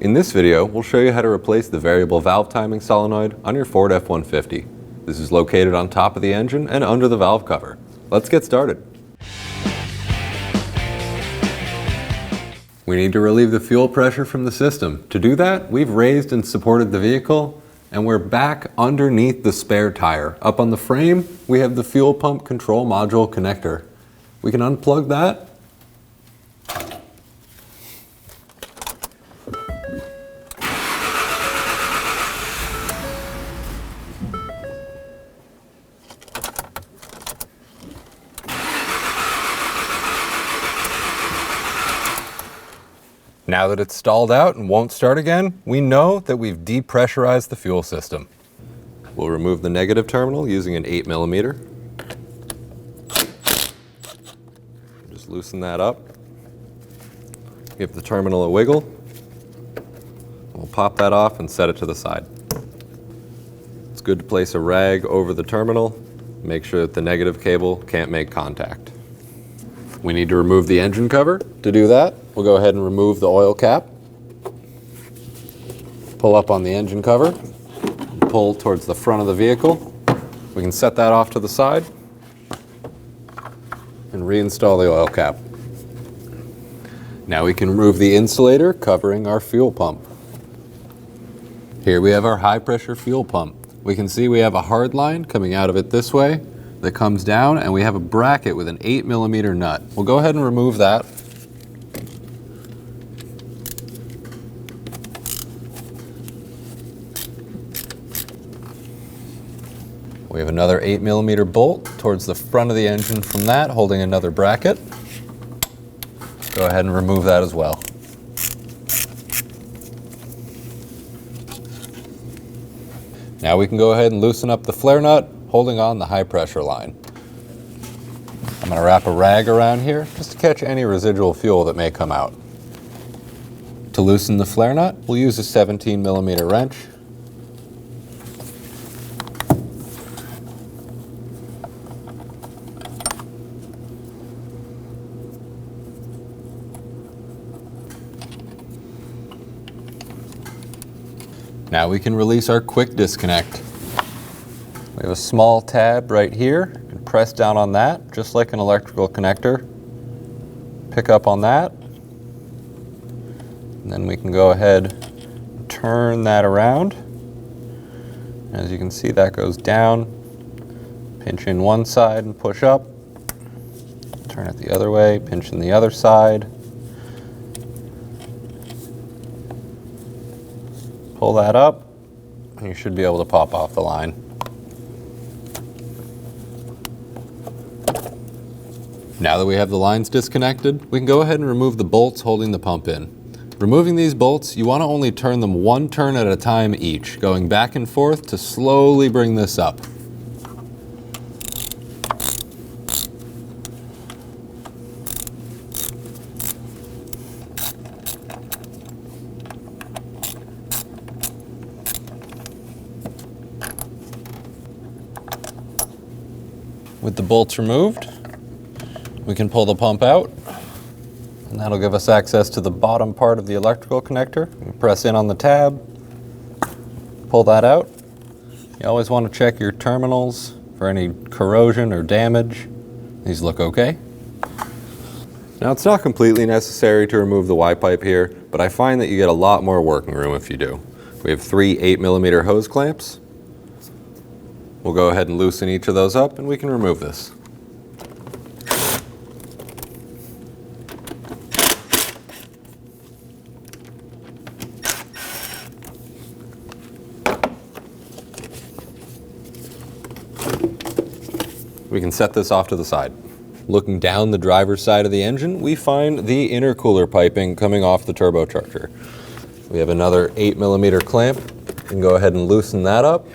In this video, we'll show you how to replace the variable valve timing solenoid on your Ford F-150. This is located on top of the engine and under the valve cover. Let's get started. We need to relieve the fuel pressure from the system. To do that, we've raised and supported the vehicle, and we're back underneath the spare tire. Up on the frame, we have the fuel pump control module connector. We can unplug that. Now that it's stalled out and won't start again, we know that we've depressurized the fuel system. We'll remove the negative terminal using an 8mm. Just loosen that up. Give the terminal a wiggle. We'll pop that off and set it to the side. It's good to place a rag over the terminal. Make sure that the negative cable can't make contact. We need to remove the engine cover. To do that, we'll go ahead and remove the oil cap. Pull up on the engine cover. Pull towards the front of the vehicle. We can set that off to the side and reinstall the oil cap. Now we can remove the insulator covering our fuel pump. Here we have our high pressure fuel pump. We can see we have a hard line coming out of it this way that comes down, and we have a bracket with an 8mm nut. We'll go ahead and remove that. We have another 8mm bolt towards the front of the engine from that, holding another bracket. Go ahead and remove that as well. Now we can go ahead and loosen up the flare nut, holding on the high pressure line. I'm going to wrap a rag around here just to catch any residual fuel that may come out. To loosen the flare nut, we'll use a 17mm wrench. Now we can release our quick disconnect. We have a small tab right here. You can press down on that, just like an electrical connector. Pick up on that. And then we can go ahead and turn that around. As you can see, that goes down. Pinch in one side and push up. Turn it the other way, pinch in the other side. Pull that up, and you should be able to pop off the line. Now that we have the lines disconnected, we can go ahead and remove the bolts holding the pump in. Removing these bolts, you want to only turn them one turn at a time each, going back and forth to slowly bring this up. With the bolts removed, we can pull the pump out, and that'll give us access to the bottom part of the electrical connector. We can press in on the tab, pull that out. You always want to check your terminals for any corrosion or damage. These look okay. Now, it's not completely necessary to remove the Y-pipe here, but I find that you get a lot more working room if you do. We have 3 8mm hose clamps. We'll go ahead and loosen each of those up, and we can remove this. We can set this off to the side. Looking down the driver's side of the engine, we find the intercooler piping coming off the turbocharger. We have another 8mm clamp. We can go ahead and loosen that up.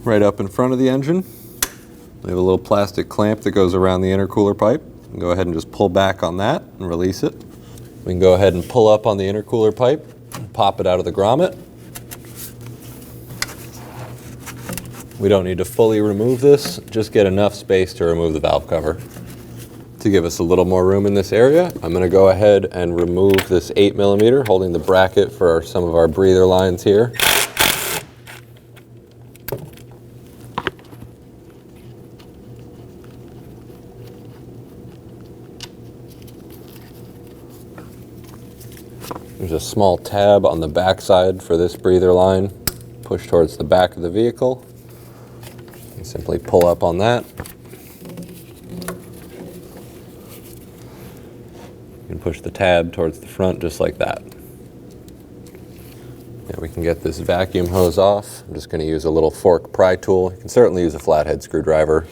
Right up in front of the engine, we have a little plastic clamp that goes around the intercooler pipe. You can go ahead and just pull back on that and release it. We can go ahead and pull up on the intercooler pipe and pop it out of the grommet. We don't need to fully remove this, just get enough space to remove the valve cover. To give us a little more room in this area, I'm going to go ahead and remove this 8mm holding the bracket for some of our breather lines here. There's a small tab on the back side for this breather line. Push towards the back of the vehicle. You simply pull up on that. You can push the tab towards the front just like that. Now we can get this vacuum hose off. I'm just going to use a little fork pry tool. You can certainly use a flathead screwdriver.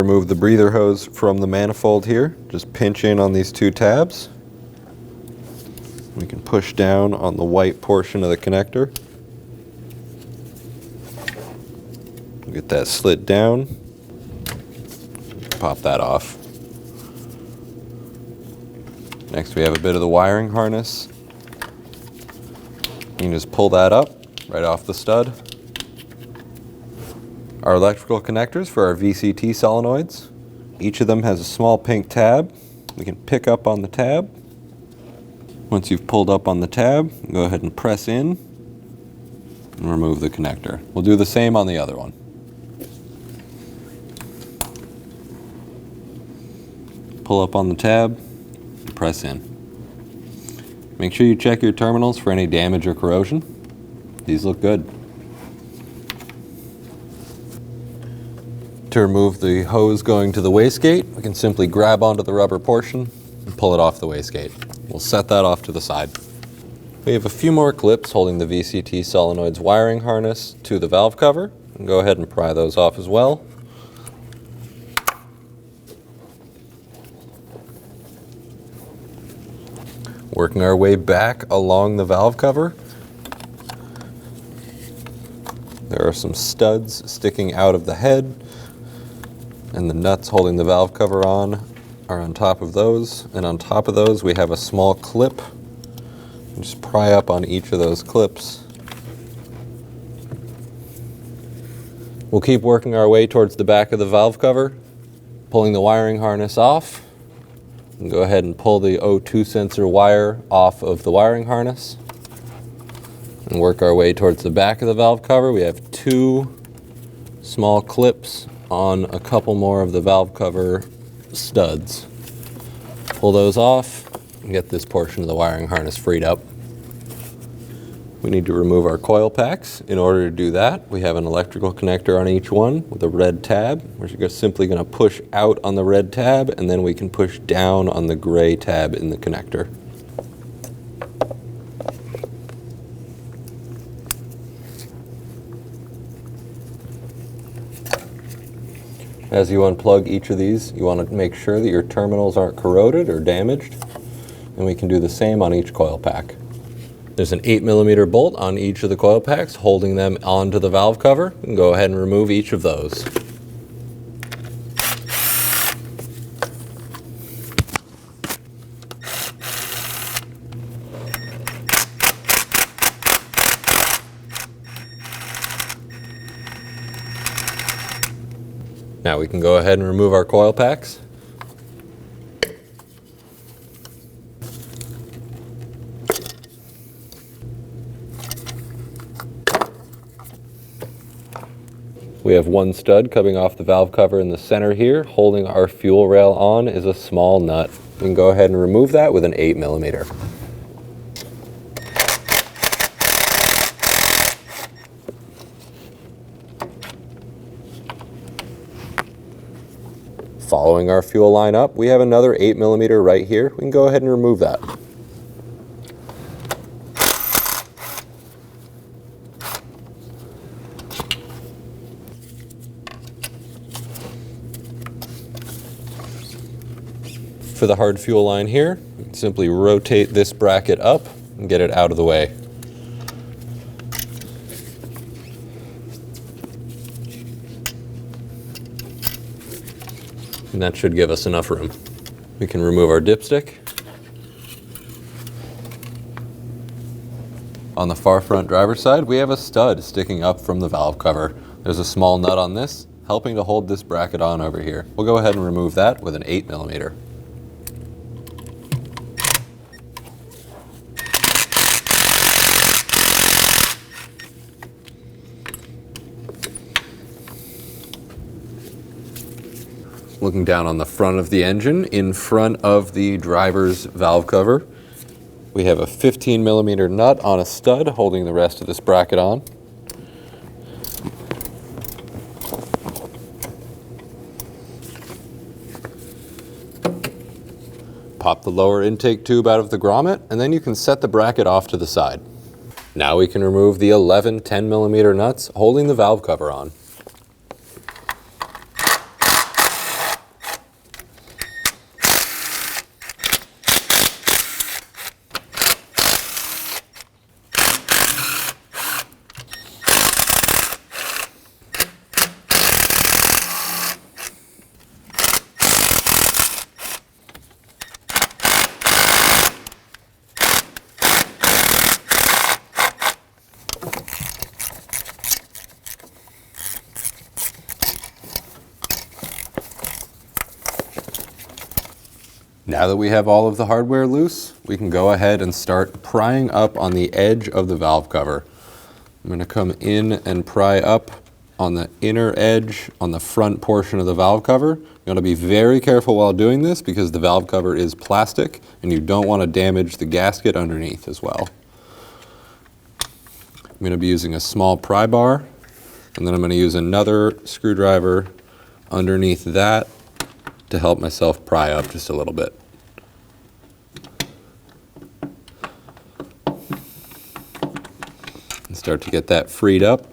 Remove the breather hose from the manifold here. Just pinch in on these two tabs. We can push down on the white portion of the connector. Get that slid down. Pop that off. Next we have a bit of the wiring harness. You can just pull that up right off the stud. Our electrical connectors for our VCT solenoids. Each of them has a small pink tab. We can pick up on the tab. Once you've pulled up on the tab, go ahead and press in and remove the connector. We'll do the same on the other one. Pull up on the tab and press in. Make sure you check your terminals for any damage or corrosion. These look good. To remove the hose going to the wastegate, we can simply grab onto the rubber portion and pull it off the wastegate. We'll set that off to the side. We have a few more clips holding the VCT solenoid's wiring harness to the valve cover. And go ahead and pry those off as well. Working our way back along the valve cover. There are some studs sticking out of the head, and the nuts holding the valve cover on are on top of those. And on top of those we have a small clip. Just pry up on each of those clips. We'll keep working our way towards the back of the valve cover, pulling the wiring harness off. And go ahead and pull the O2 sensor wire off of the wiring harness. And work our way towards the back of the valve cover. We have two small clips on a couple more of the valve cover studs. Pull those off and get this portion of the wiring harness freed up. We need to remove our coil packs. In order to do that, we have an electrical connector on each one with a red tab. We're just simply going to push out on the red tab, and then we can push down on the gray tab in the connector. As you unplug each of these, you want to make sure that your terminals aren't corroded or damaged, and we can do the same on each coil pack. There's an 8mm bolt on each of the coil packs holding them onto the valve cover. You can go ahead and remove each of those. Now we can go ahead and remove our coil packs. We have one stud coming off the valve cover in the center here. Holding our fuel rail on is a small nut. We can go ahead and remove that with an 8mm. Following our fuel line up, we have another 8mm right here. We can go ahead and remove that. For the hard fuel line here, simply rotate this bracket up and get it out of the way. And that should give us enough room. We can remove our dipstick. On the far front driver's side, we have a stud sticking up from the valve cover. There's a small nut on this, helping to hold this bracket on over here. We'll go ahead and remove that with an 8mm. Looking down on the front of the engine, in front of the driver's valve cover, we have a 15mm nut on a stud holding the rest of this bracket on. Pop the lower intake tube out of the grommet, and then you can set the bracket off to the side. Now we can remove the 11 10mm nuts holding the valve cover on. Now that we have all of the hardware loose, we can go ahead and start prying up on the edge of the valve cover. I'm going to come in and pry up on the inner edge on the front portion of the valve cover. You want to be very careful while doing this because the valve cover is plastic and you don't want to damage the gasket underneath as well. I'm going to be using a small pry bar, and then I'm going to use another screwdriver underneath that to help myself pry up just a little bit. And start to get that freed up.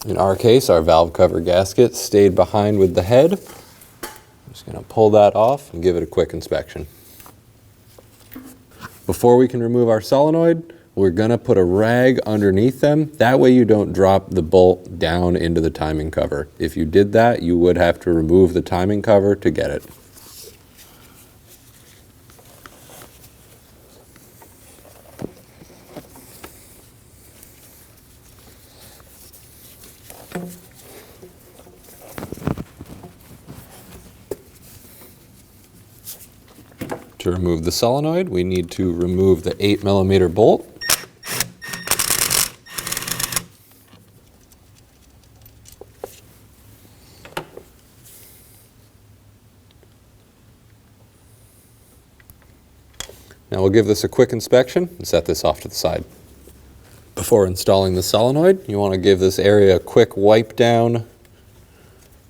In our case, our valve cover gasket stayed behind with the head. I'm just going to pull that off and give it a quick inspection. Before we can remove our solenoid, we're going to put a rag underneath them. That way you don't drop the bolt down into the timing cover. If you did that, you would have to remove the timing cover to get it. To remove the solenoid, we need to remove the 8mm bolt. Now we'll give this a quick inspection and set this off to the side. Before installing the solenoid, you want to give this area a quick wipe down.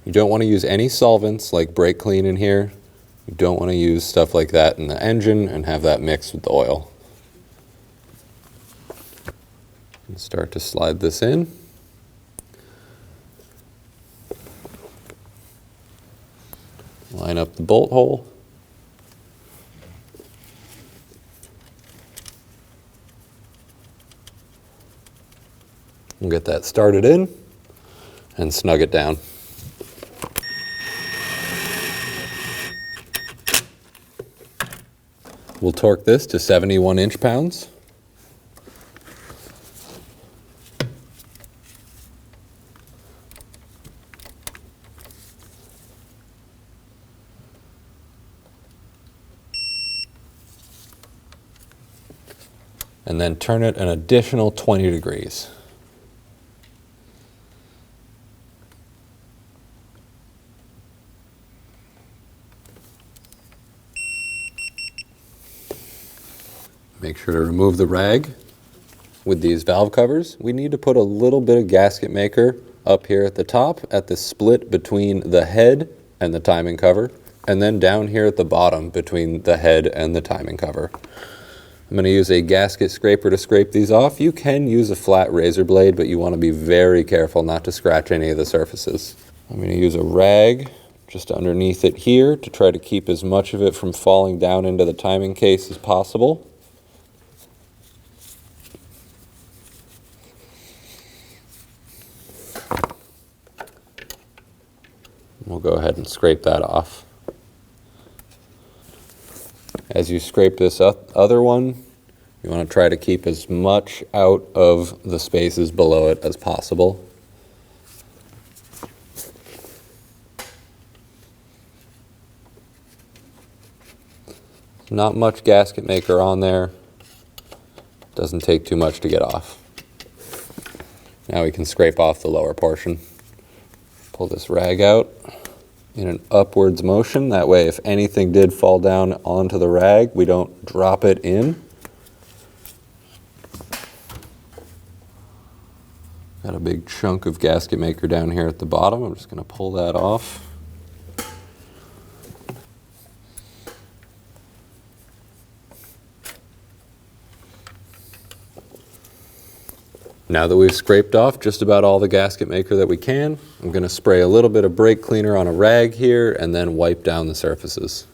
You don't want to use any solvents like brake clean in here. You don't want to use stuff like that in the engine and have that mixed with the oil. And start to slide this in. Line up the bolt hole. We'll get that started in and snug it down. We'll torque this to 71 inch-pounds. And then turn it an additional 20 degrees. Make sure to remove the rag. With these valve covers, we need to put a little bit of gasket maker up here at the top at the split between the head and the timing cover, and then down here at the bottom between the head and the timing cover. I'm going to use a gasket scraper to scrape these off. You can use a flat razor blade, but you want to be very careful not to scratch any of the surfaces. I'm going to use a rag just underneath it here to try to keep as much of it from falling down into the timing case as possible. We'll go ahead and scrape that off. As you scrape this other one, you want to try to keep as much out of the spaces below it as possible. Not much gasket maker on there. Doesn't take too much to get off. Now we can scrape off the lower portion. Pull this rag out in an upwards motion. That way, if anything did fall down onto the rag, we don't drop it in. Got a big chunk of gasket maker down here at the bottom. I'm just going to pull that off. Now that we've scraped off just about all the gasket maker that we can, I'm going to spray a little bit of brake cleaner on a rag here and then wipe down the surfaces.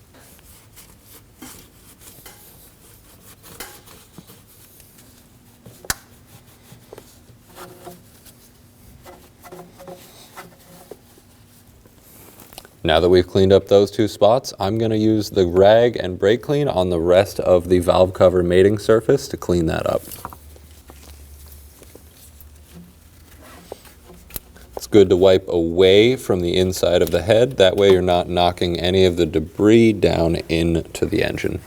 Now that we've cleaned up those two spots, I'm going to use the rag and brake clean on the rest of the valve cover mating surface to clean that up. It's good to wipe away from the inside of the head. That way you're not knocking any of the debris down into the engine.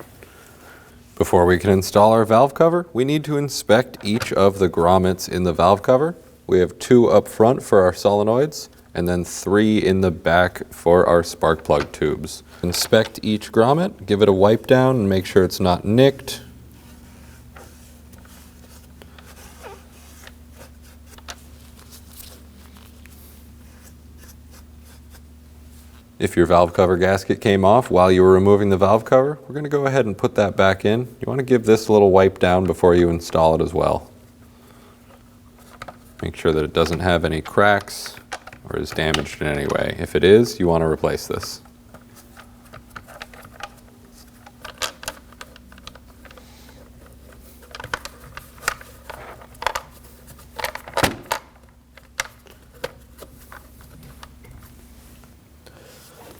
Before we can install our valve cover, we need to inspect each of the grommets in the valve cover. We have 2 up front for our solenoids, and then 3 in the back for our spark plug tubes. Inspect each grommet, give it a wipe down, and make sure it's not nicked. If your valve cover gasket came off while you were removing the valve cover, we're going to go ahead and put that back in. You want to give this a little wipe down before you install it as well. Make sure that it doesn't have any cracks or is damaged in any way. If it is, you want to replace this.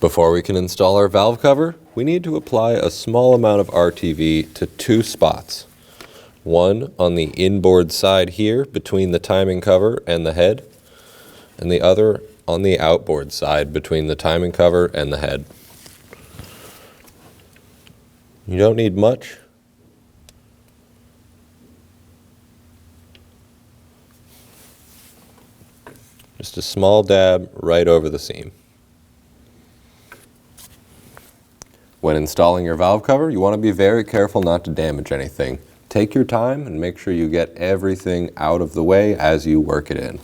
Before we can install our valve cover, we need to apply a small amount of RTV to 2 spots. One on the inboard side here between the timing cover and the head, and the other on the outboard side between the timing cover and the head. You don't need much. Just a small dab right over the seam. When installing your valve cover, you want to be very careful not to damage anything. Take your time and make sure you get everything out of the way as you work it in.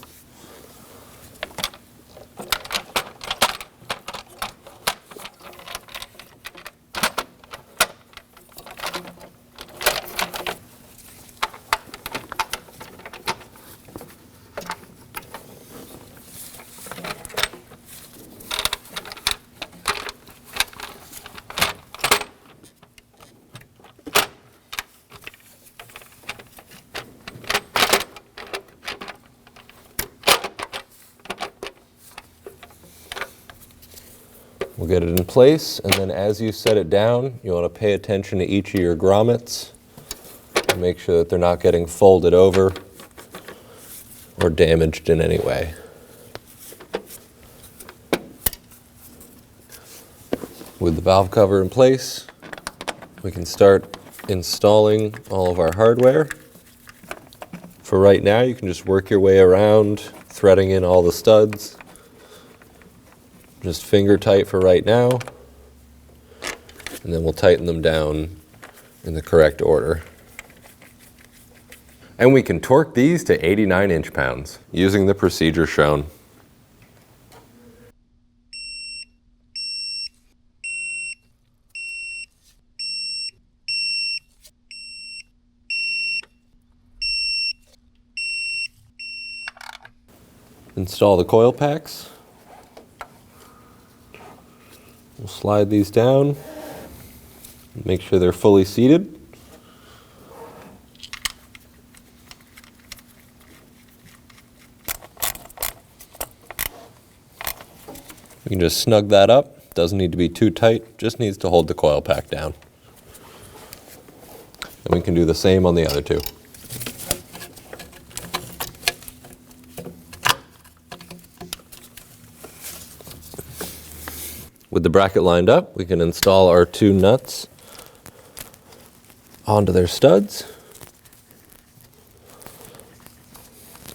We'll get it in place, and then as you set it down, you want to pay attention to each of your grommets and make sure that they're not getting folded over or damaged in any way. With the valve cover in place, we can start installing all of our hardware. For right now, you can just work your way around, threading in all the studs. Just finger tight for right now, and then we'll tighten them down in the correct order. And we can torque these to 89 inch-pounds using the procedure shown. Install the coil packs. We'll slide these down, make sure they're fully seated. We can just snug that up. Doesn't need to be too tight, just needs to hold the coil pack down. And we can do the same on the other two. With the bracket lined up, we can install our two nuts onto their studs.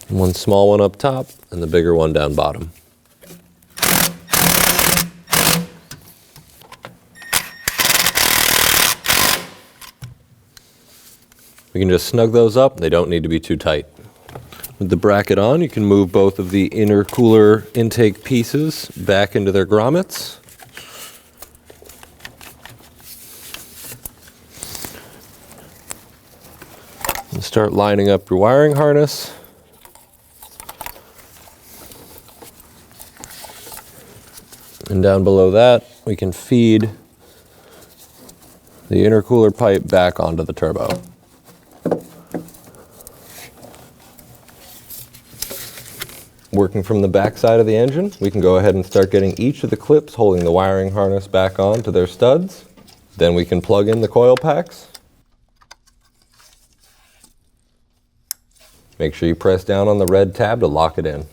One small one up top and the bigger one down bottom. We can just snug those up, they don't need to be too tight. With the bracket on, you can move both of the intercooler intake pieces back into their grommets. And start lining up your wiring harness. And down below that, we can feed the intercooler pipe back onto the turbo. Working from the back side of the engine, we can go ahead and start getting each of the clips holding the wiring harness back on to their studs. Then we can plug in the coil packs. Make sure you press down on the red tab to lock it in.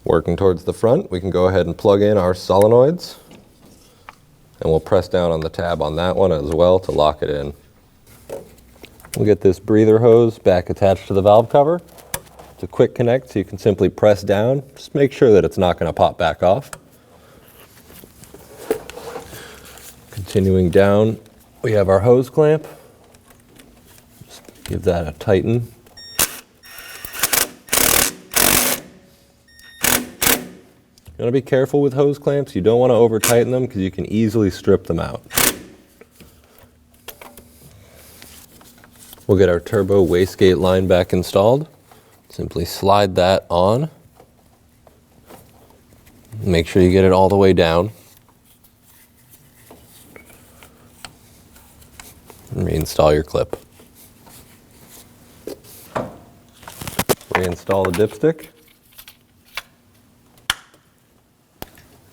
Working towards the front, we can go ahead and plug in our solenoids, and we'll press down on the tab on that one as well to lock it in. We'll get this breather hose back attached to the valve cover. It's a quick connect, so you can simply press down. Just make sure that it's not going to pop back off. Continuing down, we have our hose clamp. Just give that a tighten. You want to be careful with hose clamps. You don't want to over tighten them because you can easily strip them out. We'll get our turbo wastegate line back installed. Simply slide that on. Make sure you get it all the way down. And reinstall your clip. Reinstall the dipstick.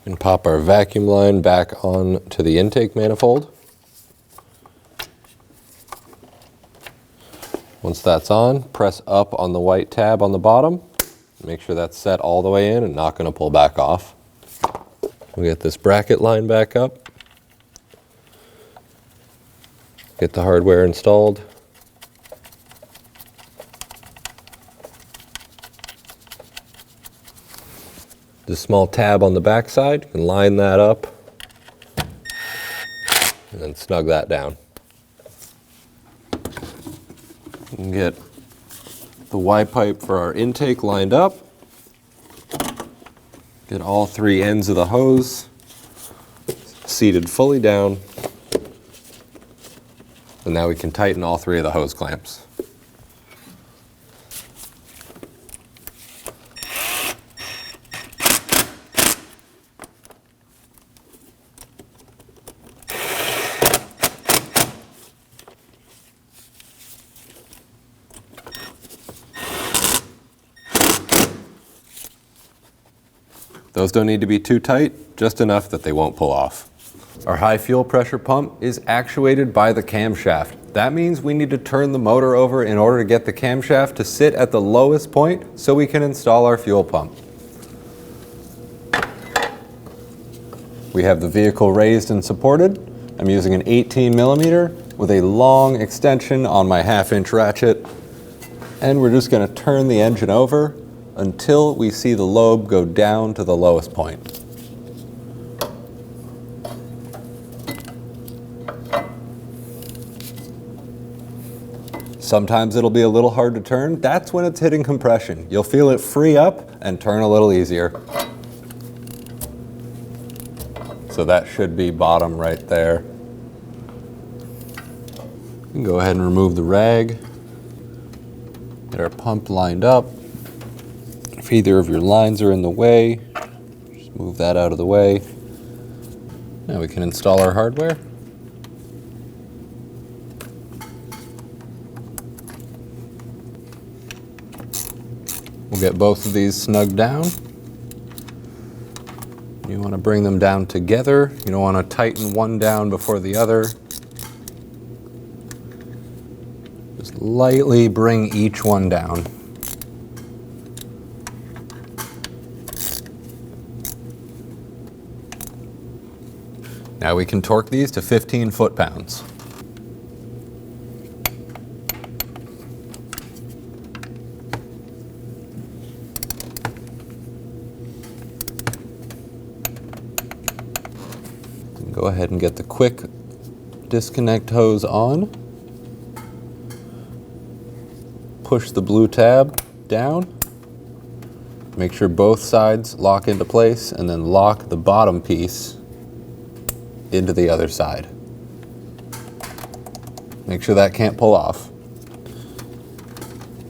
And pop our vacuum line back on to the intake manifold. Once that's on, press up on the white tab on the bottom. Make sure that's set all the way in and not going to pull back off. We'll get this bracket line back up. Get the hardware installed. The small tab on the back side, you can line that up and then snug that down. You can get the Y pipe for our intake lined up. Get all three ends of the hose seated fully down. And now we can tighten all three of the hose clamps. Those don't need to be too tight, just enough that they won't pull off. Our high fuel pressure pump is actuated by the camshaft. That means we need to turn the motor over in order to get the camshaft to sit at the lowest point so we can install our fuel pump. We have the vehicle raised and supported. I'm using an 18mm with a long extension on my 1/2-inch ratchet. And we're just going to turn the engine over until we see the lobe go down to the lowest point. Sometimes it'll be a little hard to turn. That's when it's hitting compression. You'll feel it free up and turn a little easier. So that should be bottom right there. We can go ahead and remove the rag. Get our pump lined up. If either of your lines are in the way, just move that out of the way. Now we can install our hardware. We'll get both of these snugged down. You want to bring them down together. You don't want to tighten one down before the other. Just lightly bring each one down. Now we can torque these to 15 foot-pounds. Go ahead and get the quick disconnect hose on. Push the blue tab down. Make sure both sides lock into place and then lock the bottom piece into the other side. Make sure that can't pull off.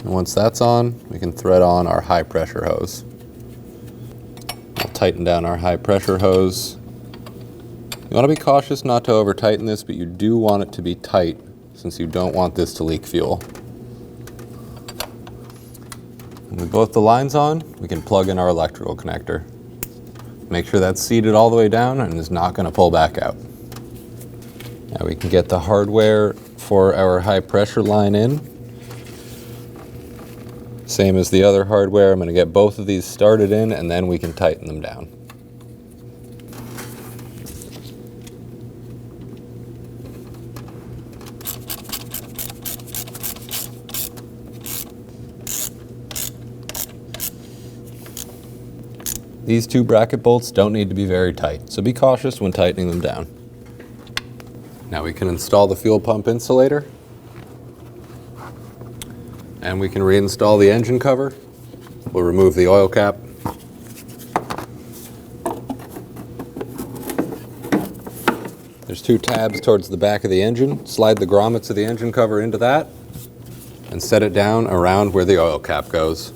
And once that's on, we can thread on our high pressure hose. I'll tighten down our high pressure hose. You want to be cautious not to over tighten this, but you do want it to be tight since you don't want this to leak fuel. And with both the lines on, we can plug in our electrical connector. Make sure that's seated all the way down and is not going to pull back out. Now we can get the hardware for our high pressure line in. Same as the other hardware, I'm going to get both of these started in and then we can tighten them down. These two bracket bolts don't need to be very tight, so be cautious when tightening them down. Now we can install the fuel pump insulator, and we can reinstall the engine cover. We'll remove the oil cap. There's two tabs towards the back of the engine. Slide the grommets of the engine cover into that and set it down around where the oil cap goes.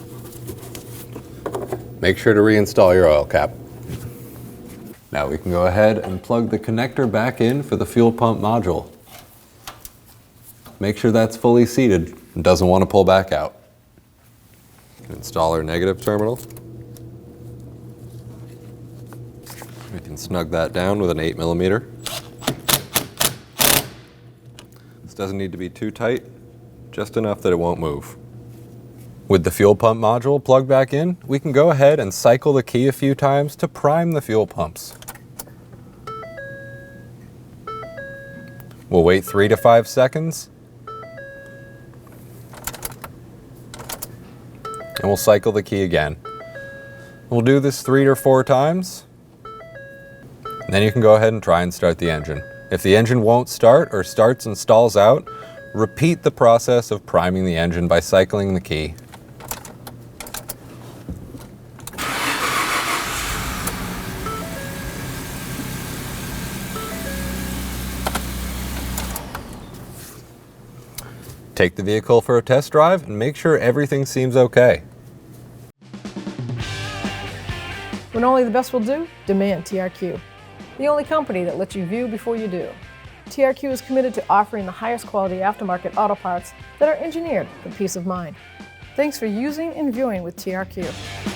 Make sure to reinstall your oil cap. Now we can go ahead and plug the connector back in for the fuel pump module. Make sure that's fully seated and doesn't want to pull back out. Install our negative terminal. We can snug that down with an 8mm. This doesn't need to be too tight, just enough that it won't move. With the fuel pump module plugged back in, we can go ahead and cycle the key a few times to prime the fuel pumps. We'll wait 3 to 5 seconds. And we'll cycle the key again. We'll do this 3 or 4 times. And then you can go ahead and try and start the engine. If the engine won't start or starts and stalls out, repeat the process of priming the engine by cycling the key. Take the vehicle for a test drive and make sure everything seems okay. When only the best will do, demand TRQ. The only company that lets you view before you do. TRQ is committed to offering the highest quality aftermarket auto parts that are engineered for peace of mind. Thanks for using and viewing with TRQ.